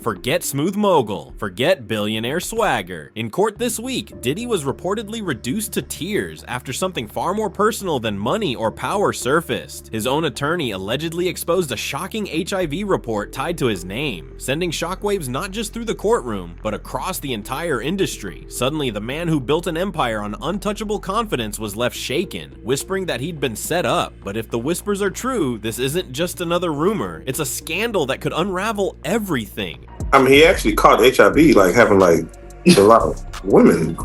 Forget smooth mogul. Forget billionaire swagger. In court this week, Diddy was reportedly reduced to tears after something far more personal than money or power surfaced. His own attorney allegedly exposed a shocking HIV report tied to his name, sending shockwaves not just through the courtroom, but across the entire industry. Suddenly, the man who built an empire on untouchable confidence was left shaken, whispering that he'd been set up. But if the whispers are true, this isn't just another rumor. It's a scandal that could unravel everything. I mean, he actually caught HIV, like having like a lot of women.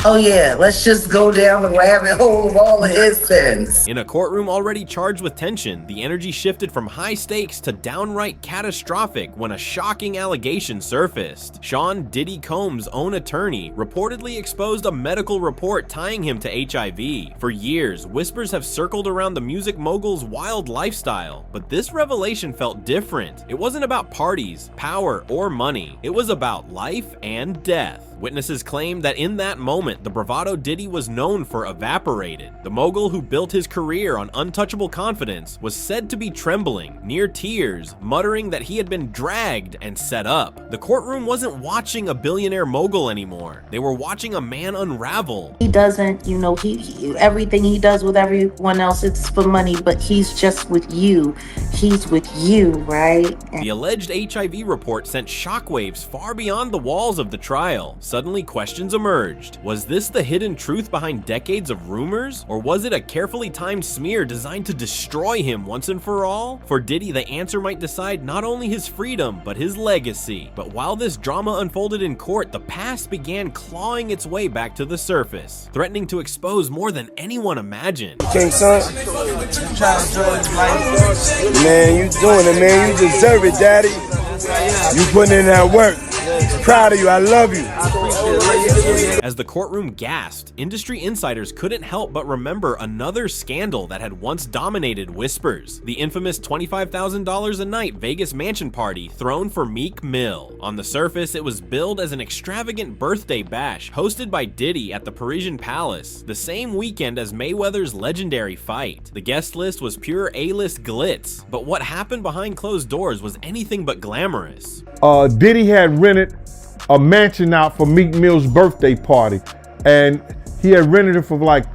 Oh yeah, let's just go down the rabbit hole of all of his sins. In a courtroom already charged with tension, the energy shifted from high stakes to downright catastrophic when a shocking allegation surfaced. Sean Diddy Combs' own attorney reportedly exposed a medical report tying him to HIV. For years, whispers have circled around the music mogul's wild lifestyle, but this revelation felt different. It wasn't about parties, power, or money. It was about life and death. Witnesses claim that in that moment, the bravado Diddy was known for evaporated. The mogul who built his career on untouchable confidence was said to be trembling, near tears, muttering that he had been dragged and set up. The courtroom wasn't watching a billionaire mogul anymore. They were watching a man unravel. He doesn't, he everything he does with everyone else, it's for money, but he's just with you. He's with you, right? The alleged HIV report sent shockwaves far beyond the walls of the trial. Suddenly, questions emerged. Was this the hidden truth behind decades of rumors? Or was it a carefully timed smear designed to destroy him once and for all? For Diddy, the answer might decide not only his freedom, but his legacy. But while this drama unfolded in court, the past began clawing its way back to the surface, threatening to expose more than anyone imagined. King son, man, you doing it, man. You deserve it, daddy. You putting in that work. Proud of you. I love you. As the courtroom gasped, industry insiders couldn't help but remember another scandal that had once dominated whispers: the infamous $25,000 a night Vegas mansion party thrown for Meek Mill. On the surface, it was billed as an extravagant birthday bash hosted by Diddy at the Parisian Palace, the same weekend as Mayweather's legendary fight. The guest list was pure A-list glitz, but what happened behind closed doors was anything but glamorous. Diddy had rented a mansion out for Meek Mill's birthday party, and he had rented it for like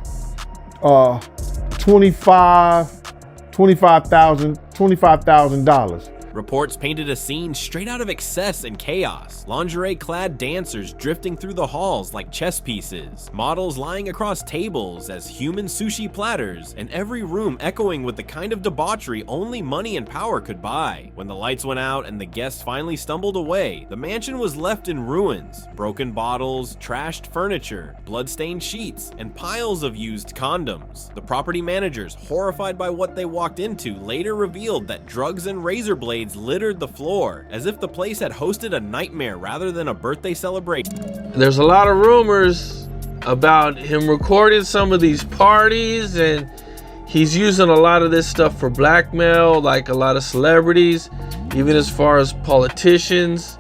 $25,000. Reports painted a scene straight out of excess and chaos. Lingerie-clad dancers drifting through the halls like chess pieces, models lying across tables as human sushi platters, and every room echoing with the kind of debauchery only money and power could buy. When the lights went out and the guests finally stumbled away, the mansion was left in ruins. Broken bottles, trashed furniture, blood-stained sheets, and piles of used condoms. The property managers, horrified by what they walked into, later revealed that drugs and razor blades littered the floor, as if the place had hosted a nightmare rather than a birthday celebration. There's a lot of rumors about him recording some of these parties, and he's using a lot of this stuff for blackmail, like a lot of celebrities, even as far as politicians.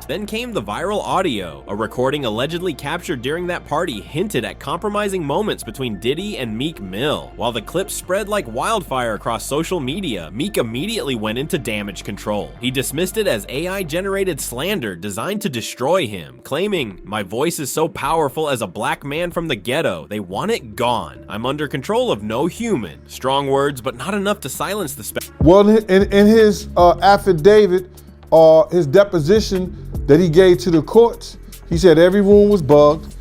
Then came the viral audio. A recording allegedly captured during that party hinted at compromising moments between Diddy and Meek Mill. While the clip spread like wildfire across social media, Meek immediately went into damage control. He dismissed it as AI-generated slander designed to destroy him, claiming, "My voice is so powerful as a black man from the ghetto, they want it gone. I'm under control of no human." Strong words, but not enough to silence the Well, in his affidavit, or his deposition that he gave to the courts, he said every room was bugged,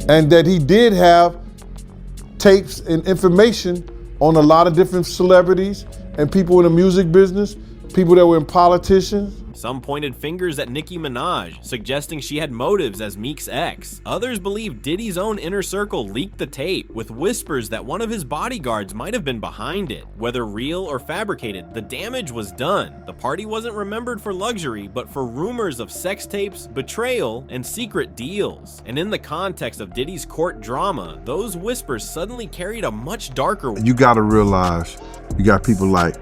and that he did have tapes and information on a lot of different celebrities and people in the music business, people that were in politicians. Some pointed fingers at Nicki Minaj, suggesting she had motives as Meek's ex. Others believe Diddy's own inner circle leaked the tape, with whispers that one of his bodyguards might have been behind it. Whether real or fabricated, the damage was done. The party wasn't remembered for luxury, but for rumors of sex tapes, betrayal, and secret deals. And in the context of Diddy's court drama, those whispers suddenly carried a much darker... You gotta realize, you got people like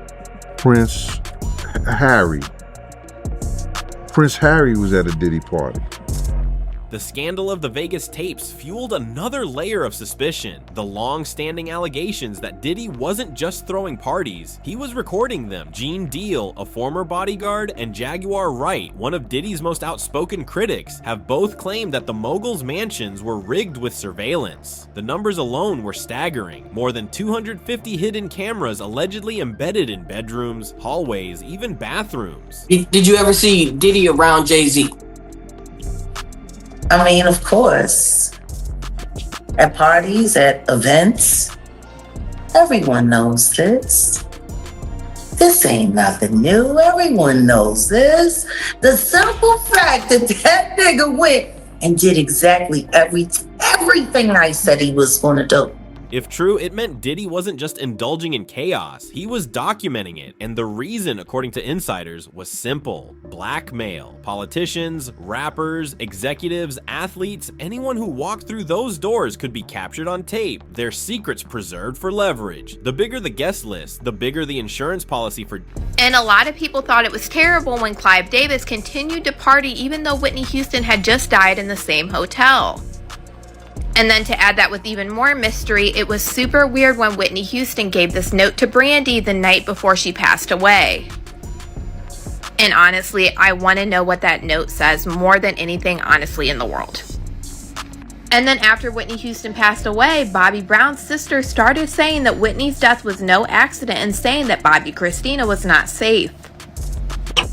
Prince Harry. Prince Harry was at a Diddy party. The scandal of the Vegas tapes fueled another layer of suspicion, the long-standing allegations that Diddy wasn't just throwing parties, he was recording them. Gene Deal, a former bodyguard, and Jaguar Wright, one of Diddy's most outspoken critics, have both claimed that the mogul's mansions were rigged with surveillance. The numbers alone were staggering. More than 250 hidden cameras allegedly embedded in bedrooms, hallways, even bathrooms. Did you ever see Diddy around Jay-Z? I mean, of course. At parties, at events, everyone knows this. This ain't nothing new. Everyone knows this. The simple fact that that nigga went and did exactly everything I said he was gonna do. If true, it meant Diddy wasn't just indulging in chaos, he was documenting it, and the reason, according to insiders, was simple: blackmail. Politicians, rappers, executives, athletes, anyone who walked through those doors could be captured on tape, their secrets preserved for leverage. The bigger the guest list, the bigger the insurance policy for... And a lot of people thought it was terrible when Clive Davis continued to party even though Whitney Houston had just died in the same hotel. And then to add that with even more mystery, it was super weird when Whitney Houston gave this note to Brandy the night before she passed away. And honestly, I want to know what that note says more than anything honestly in the world. And then after Whitney Houston passed away, Bobby Brown's sister started saying that Whitney's death was no accident and saying that Bobby Christina was not safe.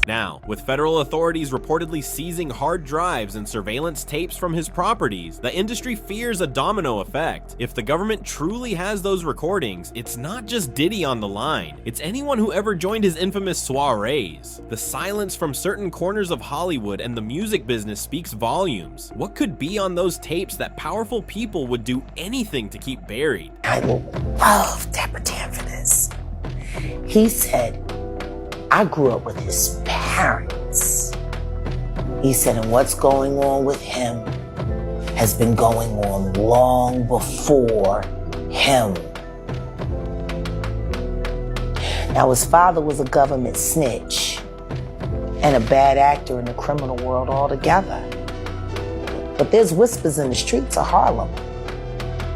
Now, with federal authorities reportedly seizing hard drives and surveillance tapes from his properties, the industry fears a domino effect. If the government truly has those recordings, it's not just Diddy on the line, it's anyone who ever joined his infamous soirees. The silence from certain corners of Hollywood and the music business speaks volumes. What could be on those tapes that powerful people would do anything to keep buried? I love Dapper Dan for this. He said, I grew up with his parents. He said, and what's going on with him has been going on long before him. Now, his father was a government snitch and a bad actor in the criminal world altogether. But there's whispers in the streets of Harlem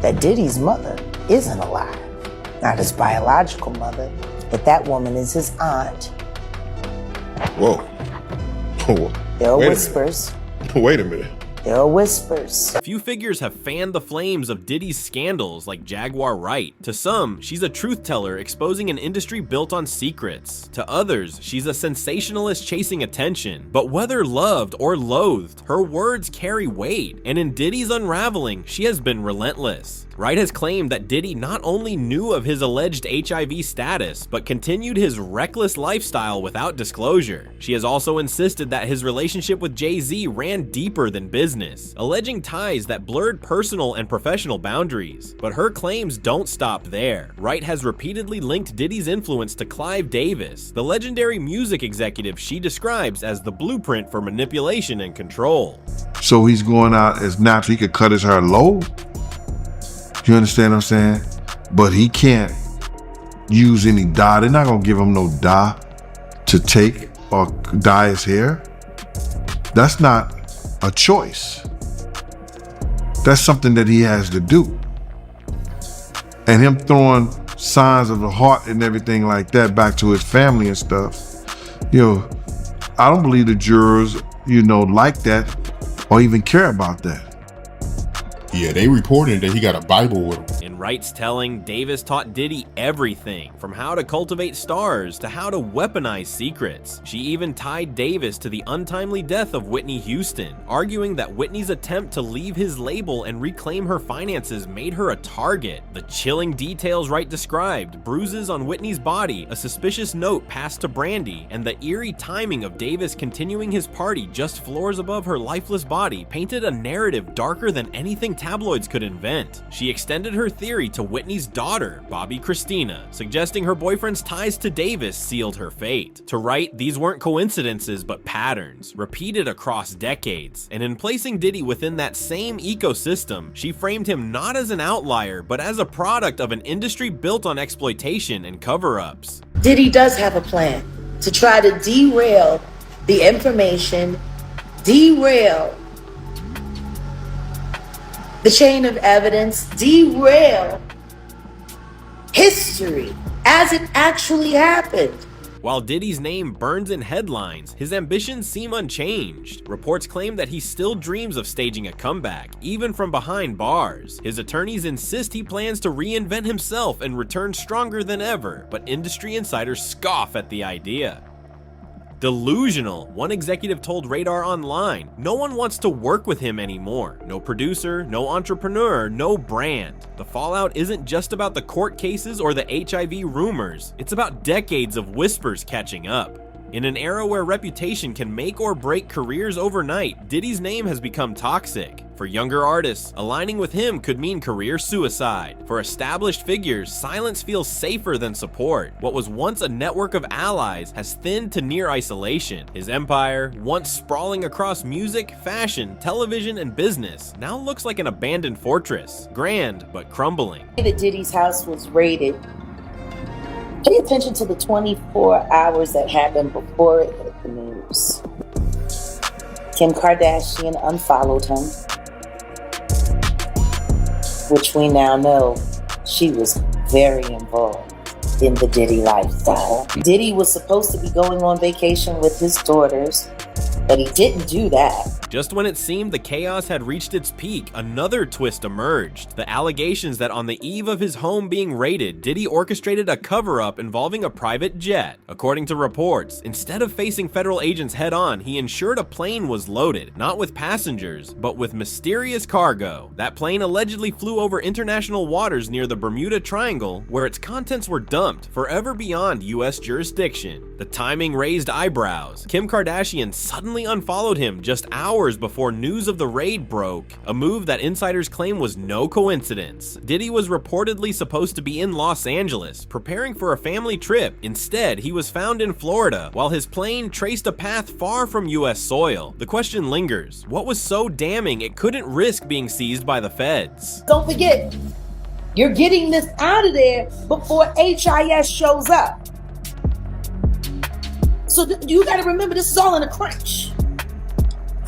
that Diddy's mother isn't alive. Not his biological mother, but that woman is his aunt. Whoa. There are whispers. Wait a minute. There are whispers. Few figures have fanned the flames of Diddy's scandals like Jaguar Wright. To some, she's a truth teller exposing an industry built on secrets. To others, she's a sensationalist chasing attention. But whether loved or loathed, her words carry weight. And in Diddy's unraveling, she has been relentless. Wright has claimed that Diddy not only knew of his alleged HIV status, but continued his reckless lifestyle without disclosure. She has also insisted that his relationship with Jay-Z ran deeper than business, alleging ties that blurred personal and professional boundaries. But her claims don't stop there. Wright has repeatedly linked Diddy's influence to Clive Davis, the legendary music executive she describes as the blueprint for manipulation and control. So he's going out as natural. He could cut his hair low. You understand what I'm saying? But he can't use any dye. They're not gonna give him no dye to take or dye his hair. That's not a choice. That's something that he has to do. And him throwing signs of the heart and everything like that back to his family and stuff, I don't believe the jurors, like that or even care about that. Yeah, they reported that he got a Bible with him. In Wright's telling, Davis taught Diddy everything, from how to cultivate stars to how to weaponize secrets. She even tied Davis to the untimely death of Whitney Houston, arguing that Whitney's attempt to leave his label and reclaim her finances made her a target. The chilling details Wright described, bruises on Whitney's body, a suspicious note passed to Brandy, and the eerie timing of Davis continuing his party just floors above her lifeless body painted a narrative darker than anything tabloids could invent. She extended her theory to Whitney's daughter, Bobby Christina, suggesting her boyfriend's ties to Davis sealed her fate. To Wright, these weren't coincidences but patterns, repeated across decades. And in placing Diddy within that same ecosystem, she framed him not as an outlier, but as a product of an industry built on exploitation and cover-ups. Diddy does have a plan to try to derail the information, derail the chain of evidence derail history as it actually happened. While Diddy's name burns in headlines, his ambitions seem unchanged. Reports claim that he still dreams of staging a comeback, even from behind bars. His attorneys insist he plans to reinvent himself and return stronger than ever, but industry insiders scoff at the idea. Delusional, one executive told Radar Online. No one wants to work with him anymore. No producer, no entrepreneur, no brand. The fallout isn't just about the court cases or the HIV rumors. It's about decades of whispers catching up. In an era where reputation can make or break careers overnight, Diddy's name has become toxic. For younger artists, aligning with him could mean career suicide. For established figures, silence feels safer than support. What was once a network of allies has thinned to near isolation. His empire, once sprawling across music, fashion, television, and business, now looks like an abandoned fortress. Grand, but crumbling. That Diddy's house was raided. Pay attention to the 24 hours that happened before it hit the news. Kim Kardashian unfollowed him, which we now know she was very involved in the Diddy lifestyle. Diddy was supposed to be going on vacation with his daughters, but he didn't do that. Just when it seemed the chaos had reached its peak, another twist emerged. The allegations that on the eve of his home being raided, Diddy orchestrated a cover-up involving a private jet. According to reports, instead of facing federal agents head-on, he ensured a plane was loaded, not with passengers, but with mysterious cargo. That plane allegedly flew over international waters near the Bermuda Triangle, where its contents were dumped, forever beyond US jurisdiction. The timing raised eyebrows. Kim Kardashian suddenly unfollowed him just hours before news of the raid broke, a move that insiders claim was no coincidence. Diddy was reportedly supposed to be in Los Angeles, preparing for a family trip. Instead, he was found in Florida, while his plane traced a path far from US soil. The question lingers, what was so damning it couldn't risk being seized by the feds? Don't forget, you're getting this out of there before HIS shows up. So you gotta remember, this is all in a crunch.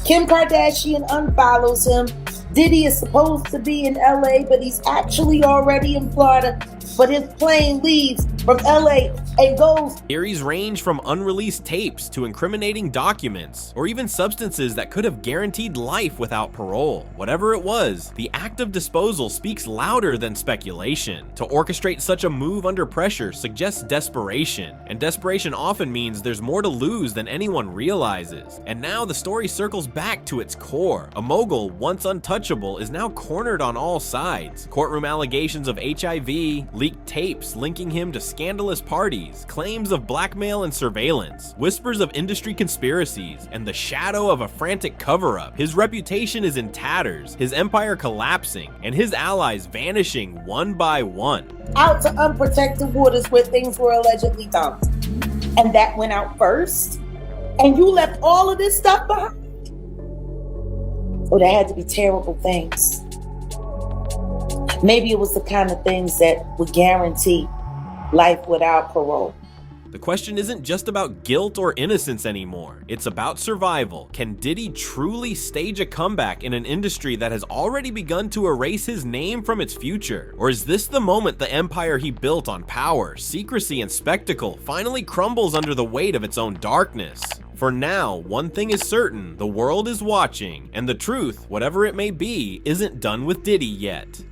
Kim Kardashian unfollows him. Diddy is supposed to be in LA, but he's actually already in Florida. But his plane leaves from LA and goes. Theories range from unreleased tapes to incriminating documents, or even substances that could have guaranteed life without parole. Whatever it was, the act of disposal speaks louder than speculation. To orchestrate such a move under pressure suggests desperation, and desperation often means there's more to lose than anyone realizes. And now the story circles back to its core. A mogul once untouchable is now cornered on all sides. Courtroom allegations of HIV, leaked tapes linking him to scandalous parties, claims of blackmail and surveillance, whispers of industry conspiracies, and the shadow of a frantic cover-up. His reputation is in tatters, his empire collapsing, and his allies vanishing one by one. Out to unprotected waters where things were allegedly dumped. And that went out first. And you left all of this stuff behind. Oh, that had to be terrible things. Maybe it was the kind of things that would guarantee life without parole. The question isn't just about guilt or innocence anymore. It's about survival. Can Diddy truly stage a comeback in an industry that has already begun to erase his name from its future? Or is this the moment the empire he built on power, secrecy, and spectacle finally crumbles under the weight of its own darkness? For now, one thing is certain, the world is watching, and the truth, whatever it may be, isn't done with Diddy yet.